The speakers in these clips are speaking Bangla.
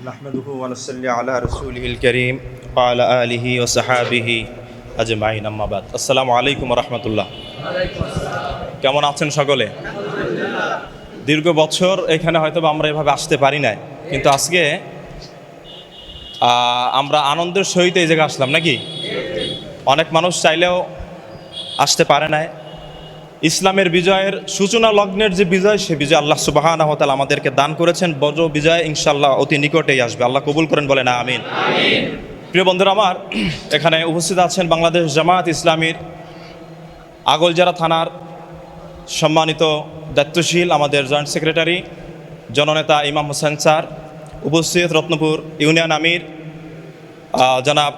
নাহমাদুহু ওয়া নুসাল্লি আলা রাসূলিহিল কারীম ওয়া আলা আলিহি ওয়া সাহবিহি আজমাইন, আম্মা বাদ। আসসালামু আলাইকুম ওয়া রাহমাতুল্লাহ। কেমন আছেন সকলে? দীর্ঘ বছর এখানে হয়তো আমরা এভাবে আসতে পারি নাই, কিন্তু আজকে আমরা আনন্দের সহিত এই জায়গায় আসলাম নাকি? অনেক মানুষ চাইলেও আসতে পারে নাই। ইসলামের বিজয়ের সূচনা লগ্নের যে বিজয়, সে বিজয় আল্লাহ সুবহানাহু ওয়া তাআলা আমাদেরকে দান করেছেন। বড় বিজয় ইনশাআল্লাহ অতি নিকটেই আসবে। আল্লাহ কবুল করেন, বলেন আমিন। প্রিয় বন্ধুরা আমার, এখানে উপস্থিত আছেন বাংলাদেশ জামায়াত ইসলামীর আগলজারা থানার সম্মানিত দায়িত্বশীল আমাদের জয়েন্ট সেক্রেটারি জননেতা ইমাম হোসেন স্যার, উপস্থিত রত্নপুর ইউনিয়ন আমির জনাব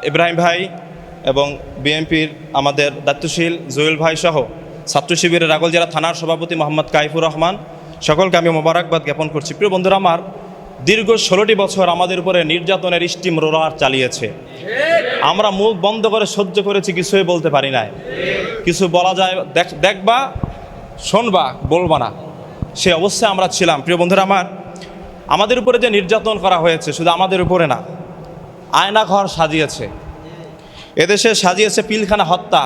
ইব্রাহিম ভাই এবং বিএনপির আমাদের দায়িত্বশীল জুয়েল ভাই সহ ছাত্র শিবিরের আগলজারা থানার সভাপতি মোহাম্মদ কাইফুর রহমান, সকলকে আমি মোবারকবাদ জ্ঞাপন করছি। প্রিয় বন্ধুরা আমার, দীর্ঘ 16টি বছর আমাদের উপরে নির্যাতনের স্টিম রোলার চালিয়েছে। আমরা মুখ বন্ধ করে সহ্য করেছি, কিছুই বলতে পারি নাই। কিছু বলা যায়, দেখবা শোনবা, বলবা না, সে অবস্থায় আমরা ছিলাম। প্রিয় বন্ধুরা আমার, আমাদের উপরে যে নির্যাতন করা হয়েছে শুধু আমাদের উপরে না, আয়না ঘর সাজিয়েছে, এদেশে সাজিয়েছে পিলখানা হত্যা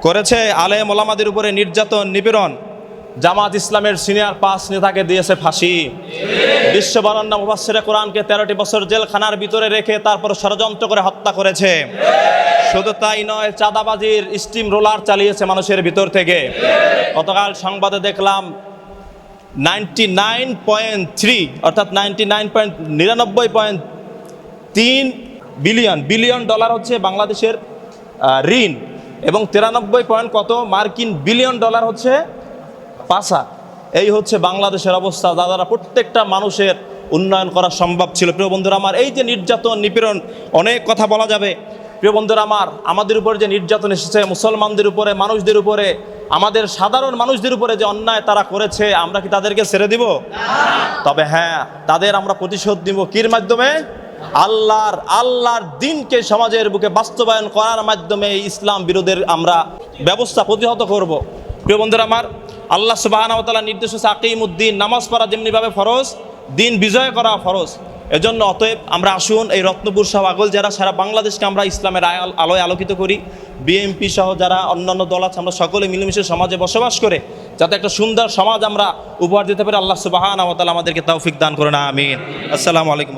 করেছে, আলেম ওলামাদের উপরে নির্যাতন নিপীড়ন, জামাত ইসলামের সিনিয়র 5 নেতাকে দিয়েছে ফাঁসি, বিশ্ববরেণ্য মুফাসসিরে কোরআনকে 13টি বছর জেলখানার ভিতরে রেখে তারপর ষড়যন্ত্র করে হত্যা করেছে। শুধু তাই নয়, চাঁদাবাজির স্টিম রোলার চালিয়েছে মানুষের ভিতর থেকে। গতকাল সংবাদে দেখলাম 99.3 অর্থাৎ 99.3 বিলিয়ন ডলার হচ্ছে বাংলাদেশের ঋণ, এবং 93 মার্কিন বিলিয়ন ডলার হচ্ছে পাশা। এই হচ্ছে বাংলাদেশের অবস্থা, যারা প্রত্যেকটা মানুষের উন্নয়ন করা সম্ভব ছিল। প্রিয় বন্ধুরা আমার, এই যে নির্যাতন নিপীড়ন, অনেক কথা বলা যাবে। প্রিয় বন্ধুরা আমার, আমাদের উপর যে নির্যাতন এসেছে, মুসলমানদের উপরে, মানুষদের উপরে, আমাদের সাধারণ মানুষদের উপরে যে অন্যায় তারা করেছে, আমরা কি তাদেরকে ছেড়ে দিব? তবে হ্যাঁ, তাদের আমরা প্রতিশোধ দিব। কির মাধ্যমে? আল্লাহর দিনকে সমাজের বুকে বাস্তবায়ন করার মাধ্যমে ইসলাম বিরোধের আমরা ব্যবস্থা প্রতিহত করব। প্রিয় বন্ধুরা আমার, আল্লাহ সুবহানাহু ওয়া তাআলার নির্দেশ হচ্ছে আকিমুদ্দিন, নামাজ পড়া যেমনিভাবে ফরজ, দিন বিজয় করা ফরজ। এজন্য অতএব আমরা আসুন এই রত্নপুর সহ আগলজারা সারা বাংলাদেশকে আমরা ইসলামের আলোয় আলোকিত করি। বিএনপি সহ যারা অন্যান্য দল আছে, আমরা সকলে মিলেমিশে সমাজে বসবাস করে যাতে একটা সুন্দর সমাজ আমরা উপহার দিতে পারি। আল্লাহ সুবহানাহু ওয়া তাআলা আমাদেরকে তৌফিক দান করুন, আমিন। আসসালামু আলাইকুম।